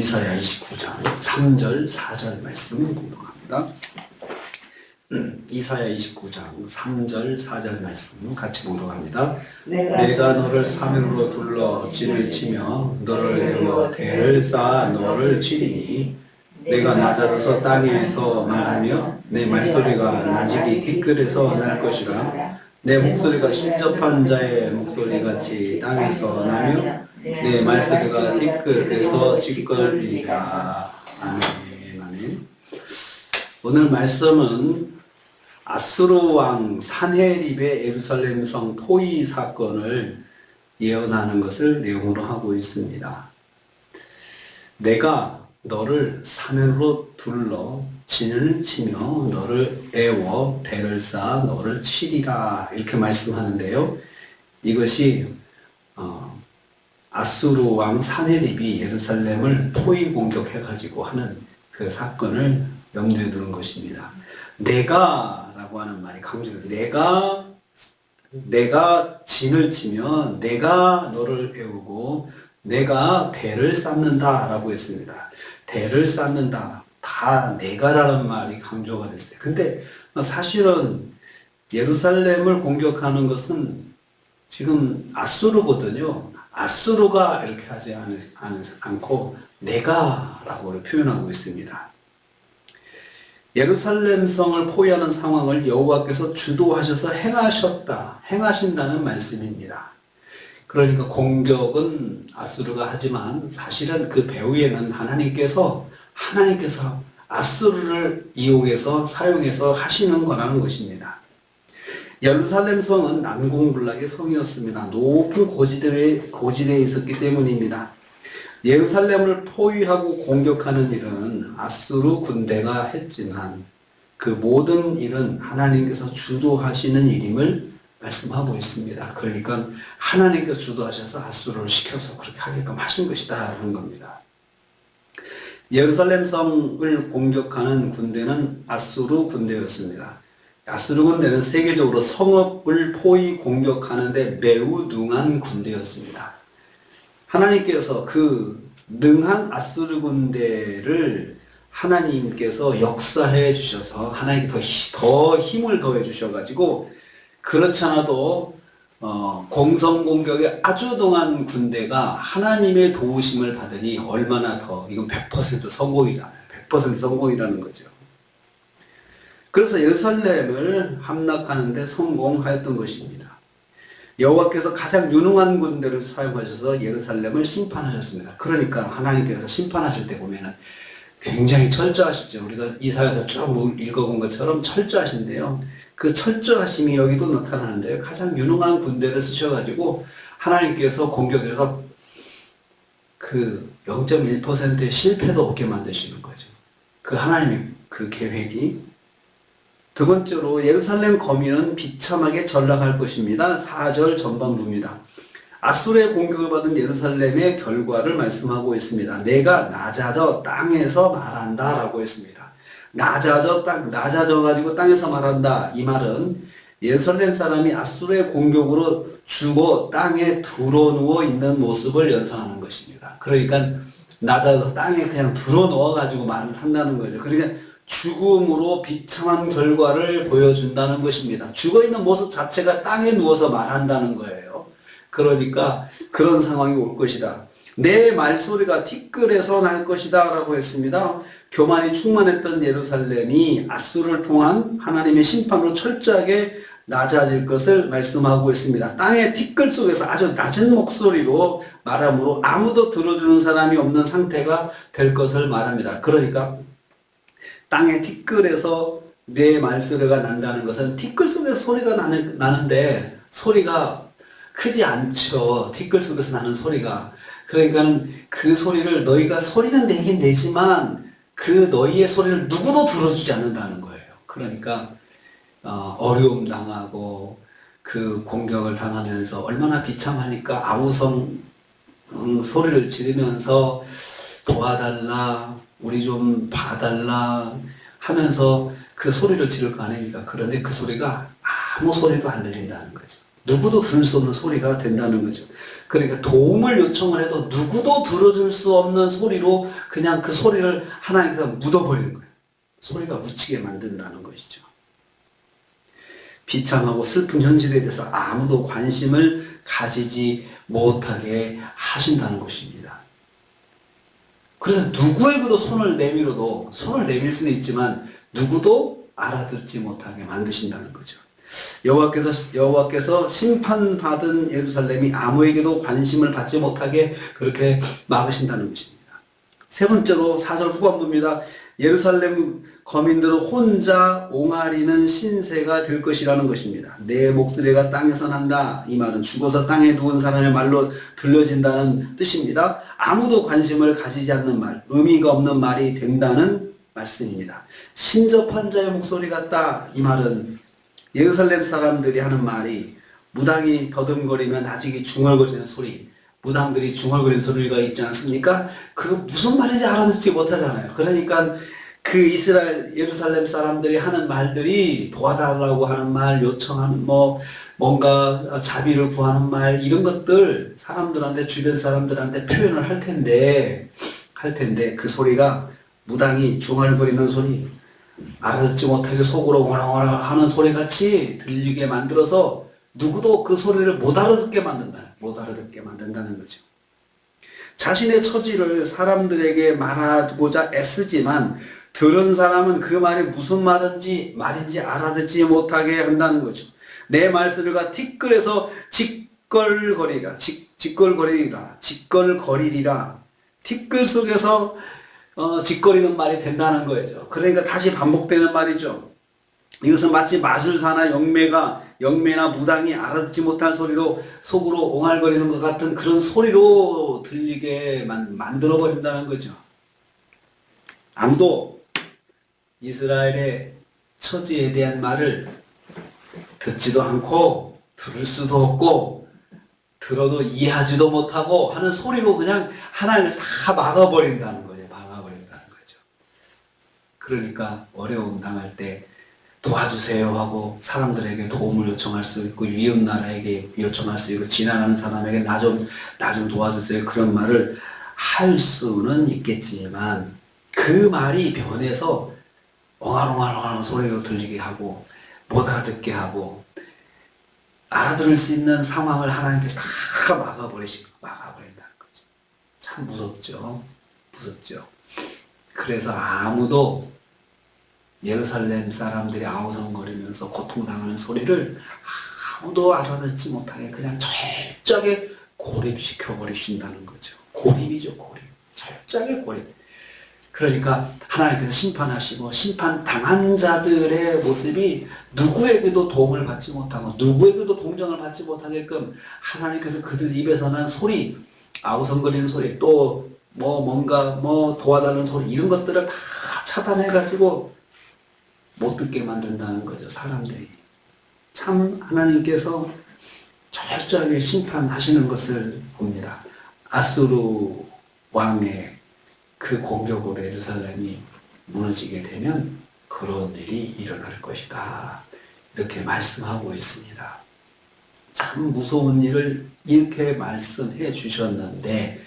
이사야 29장 3절 4절 말씀 공독합니다. 이사야 29장 3절 4절 말씀 같이 공독합니다. 내가 너를 사면으로 둘러 진을 치며 너를 애워 대를 쌓아 너를 치리니 내가 낮아서 땅에서 말하며 내 말소리가 나직이 뒷글에서 날 것이라. 내 목소리가 신접한 자의 목소리같이 땅에서 나며 내 말소리가 뒷글에서 짓거리라. 아멘. 아멘. 오늘 말씀은 아수르 왕 산헤립의 예루살렘 성 포위 사건을 예언하는 것을 내용으로 하고 있습니다. 내가 너를 사면으로 둘러 진을 치며 너를 애워 배를 쌓아 너를 치리라 이렇게 말씀하는데요. 이것이 아수르 왕 산헤립이 예루살렘을 포위 공격해가지고 하는 그 사건을 염두에 두는 것입니다. 내가라고 하는 말이 강조돼요. 내가 진을 치면 내가 너를 애우고 내가 대를 쌓는다 라고 했습니다. 대를 쌓는다. 다 내가라는 말이 강조가 됐어요. 근데 사실은 예루살렘을 공격하는 것은 지금 아수르거든요. 아수르가 이렇게 하지 않고 내가라고 표현하고 있습니다. 예루살렘 성을 포위하는 상황을 여호와께서 주도하셔서 행하신다는 말씀입니다. 그러니까 공격은 아수르가 하지만 사실은 그 배후에는 하나님께서 아수르를 이용해서 사용해서 하시는 거라는 것입니다. 예루살렘 성은 난공불락의 성이었습니다. 높은 고지대에 있었기 때문입니다. 예루살렘을 포위하고 공격하는 일은 아수르 군대가 했지만 그 모든 일은 하나님께서 주도하시는 일임을 말씀하고 있습니다. 그러니까 하나님께서 주도하셔서 아수르를 시켜서 그렇게 하게끔 하신 것이다 하는 겁니다. 예루살렘 성을 공격하는 군대는 아수르 군대였습니다. 아수르 군대는 세계적으로 성읍을 포위 공격하는데 매우 능한 군대였습니다. 하나님께서 그 능한 아수르 군대를 하나님께서 역사해 주셔서 하나님께 더 힘을 더해 주셔가지고 그렇지 않아도 공성 공격에 아주 능한 군대가 하나님의 도우심을 받으니 얼마나 더 이건 100% 성공이잖아요. 100% 성공이라는 거죠. 그래서 예루살렘을 함락하는데 성공하였던 것입니다. 여호와께서 가장 유능한 군대를 사용하셔서 예루살렘을 심판하셨습니다. 그러니까 하나님께서 심판하실 때 보면은 굉장히 철저하시죠. 우리가 이사야서 쭉 읽어본 것처럼 철저하신데요. 그 철저하심이 여기도 나타나는데요. 가장 유능한 군대를 쓰셔가지고 하나님께서 공격해서 그 0.1%의 실패도 없게 만드시는 거죠. 그 하나님의 그 계획이. 두 번째로 예루살렘 거민은 비참하게 전락할 것입니다. 4절 전반부입니다. 아수르의 공격을 받은 예루살렘의 결과를 말씀하고 있습니다. 내가 낮아져 땅에서 말한다 라고 했습니다. 낮아져가지고 땅에서 말한다. 이 말은 예루살렘 사람이 아수르의 공격으로 죽어 땅에 드러누워 있는 모습을 연상하는 것입니다. 그러니까 낮아서 땅에 그냥 드러누워가지고 말을 한다는 거죠. 그러니까 죽음으로 비참한 결과를 보여준다는 것입니다. 죽어있는 모습 자체가 땅에 누워서 말한다는 거예요. 그러니까 그런 상황이 올 것이다. 내 말소리가 티끌에서 날 것이다 라고 했습니다. 교만이 충만했던 예루살렘이 아수르를 통한 하나님의 심판으로 철저하게 낮아질 것을 말씀하고 있습니다. 땅의 티끌 속에서 아주 낮은 목소리로 말함으로 아무도 들어주는 사람이 없는 상태가 될 것을 말합니다. 그러니까 땅의 티끌에서 내 말소리가 난다는 것은 티끌 속에서 소리가 나는데 소리가 크지 않죠. 티끌 속에서 나는 소리가. 그러니까는 그 소리를 너희가 소리는 내긴 내지만 그 너희의 소리를 누구도 들어주지 않는다는 거예요. 그러니까 어려움 당하고 그 공격을 당하면서 얼마나 비참하니까 아우성 소리를 지르면서 도와달라, 우리 좀 봐달라 하면서 그 소리를 지를 거 아닙니까? 그런데 그 소리가 아무 소리도 안 들린다는 거죠. 누구도 들을 수 없는 소리가 된다는 거죠. 그러니까 도움을 요청을 해도 누구도 들어줄 수 없는 소리로 그냥 그 소리를 하나님께서 묻어버리는 거예요. 소리가 묻히게 만든다는 것이죠. 비참하고 슬픈 현실에 대해서 아무도 관심을 가지지 못하게 하신다는 것입니다. 그래서 누구에게도 손을 내밀어도 손을 내밀 수는 있지만 누구도 알아듣지 못하게 만드신다는 거죠. 여호와께서 심판받은 예루살렘이 아무에게도 관심을 받지 못하게 그렇게 막으신다는 것입니다. 세 번째로 4절 후반부입니다. 예루살렘 거민들은 혼자 옹알이는 신세가 될 것이라는 것입니다. 내 목소리가 땅에서 난다. 이 말은 죽어서 땅에 누운 사람의 말로 들려진다는 뜻입니다. 아무도 관심을 가지지 않는 말, 의미가 없는 말이 된다는 말씀입니다. 신접한 자의 목소리 같다. 이 말은 예루살렘 사람들이 하는 말이 무당이 더듬거리면 아직이 중얼거리는 소리, 무당들이 중얼거리는 소리가 있지 않습니까? 그 무슨 말인지 알아듣지 못하잖아요. 그러니까 그 이스라엘 예루살렘 사람들이 하는 말들이 도와달라고 하는 말, 요청하는 뭔가 자비를 구하는 말 이런 것들 사람들한테 주변 사람들한테 표현을 할 텐데 그 소리가 무당이 중얼거리는 소리, 알아듣지 못하게 속으로 원앙원앙 하는 소리 같이 들리게 만들어서 누구도 그 소리를 못 알아듣게 만든다는 거죠. 자신의 처지를 사람들에게 말하고자 애쓰지만 들은 사람은 그 말이 무슨 말인지 알아듣지 못하게 한다는 거죠. 내 말소리가 티끌에서 짓걸거리리라. 티끌 속에서 짓거리는 말이 된다는 거죠. 그러니까 다시 반복되는 말이죠. 이것은 마치 마술사나 영매나 무당이 알아듣지 못할 소리로 속으로 옹알거리는 것 같은 그런 소리로 들리게 만들어버린다는 거죠. 아무도 이스라엘의 처지에 대한 말을 듣지도 않고 들을 수도 없고 들어도 이해하지도 못하고 하는 소리로 그냥 하나님께서 다 막아버린다는 거죠. 그러니까 어려움 당할 때 도와주세요 하고 사람들에게 도움을 요청할 수 있고 이웃 나라에게 요청할 수 있고 지나가는 사람에게 나 좀 도와주세요 그런 말을 할 수는 있겠지만 그 말이 변해서 엉알엉알엉알 소리로 들리게 하고 못 알아듣게 하고 알아들을 수 있는 상황을 하나님께서 다 막아버린다는 거죠. 참 무섭죠. 그래서 아무도 예루살렘 사람들이 아우성거리면서 고통당하는 소리를 아무도 알아듣지 못하게 그냥 철저하게 고립시켜버리신다는 거죠. 고립이죠, 고립. 철저하게 고립. 그러니까 하나님께서 심판하시고 심판당한 자들의 모습이 누구에게도 도움을 받지 못하고 누구에게도 동정을 받지 못하게끔 하나님께서 그들 입에서 난 소리, 아우성거리는 소리, 또 뭔가 도와달라는 소리 이런 것들을 다 차단해가지고 못 듣게 만든다는 거죠. 사람들이. 참 하나님께서 철저하게 심판하시는 것을 봅니다. 아수르 왕의 그 공격으로 예루살렘이 무너지게 되면 그런 일이 일어날 것이다. 이렇게 말씀하고 있습니다. 참 무서운 일을 이렇게 말씀해 주셨는데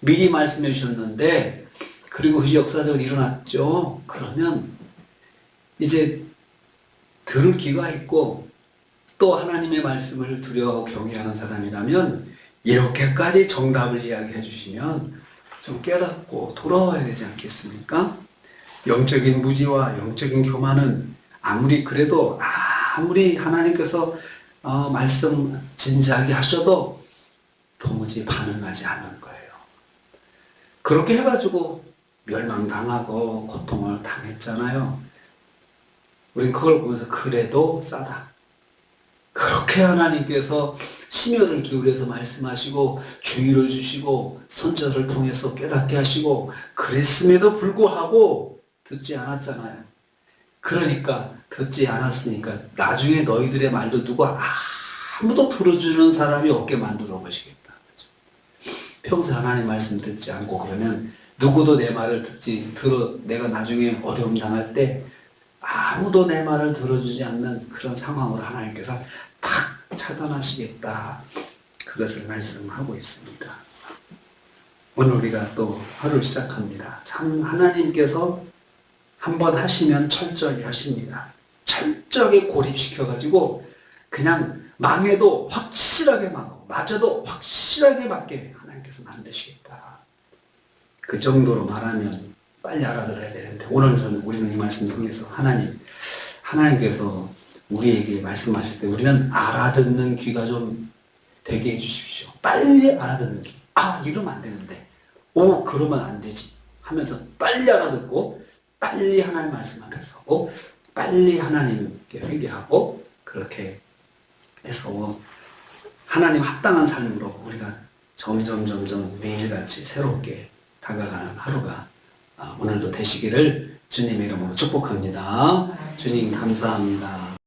미리 말씀해 주셨는데 그리고 그 역사적으로 일어났죠. 그러면 이제 들을 귀가 있고 또 하나님의 말씀을 두려워하고 경외하는 사람이라면 이렇게까지 정답을 이야기해 주시면 좀 깨닫고 돌아와야 되지 않겠습니까? 영적인 무지와 영적인 교만은 아무리 하나님께서 말씀 진지하게 하셔도 도무지 반응하지 않는 거예요. 그렇게 해가지고 멸망당하고 고통을 당했잖아요. 우린 그걸 보면서 그래도 싸다. 그렇게 하나님께서 심혈을 기울여서 말씀하시고 주의를 주시고 선처를 통해서 깨닫게 하시고 그랬음에도 불구하고 듣지 않았잖아요. 그러니까 듣지 않았으니까 나중에 너희들의 말도 누가 아무도 들어주는 사람이 없게 만들어 보시겠다. 평소에 하나님 말씀 듣지 않고 그러면 누구도 내 말을 내가 나중에 어려움 당할 때 아무도 내 말을 들어주지 않는 그런 상황으로 하나님께서 탁 차단하시겠다. 그것을 말씀하고 있습니다. 오늘 우리가 또 하루를 시작합니다. 참 하나님께서 한번 하시면 철저히 하십니다. 철저하게 고립시켜가지고 그냥 망해도 확실하게 망하고 맞아도 확실하게 맞게 하나님께서 만드시겠다. 그 정도로 말하면 빨리 알아들어야 되는데 오늘 우리는 이 말씀을 통해서 하나님께서 우리에게 말씀하실 때 우리는 알아듣는 귀가 좀 되게 해주십시오. 빨리 알아듣는 귀. 아, 이러면 안 되는데. 오, 그러면 안 되지. 하면서 빨리 알아듣고 빨리 하나님 말씀 앞에 서고 빨리 하나님께 회개하고 그렇게 해서 하나님 합당한 삶으로 우리가 점점 매일같이 새롭게 다가가는 하루가 오늘도 되시기를 주님의 이름으로 축복합니다. 주님 감사합니다.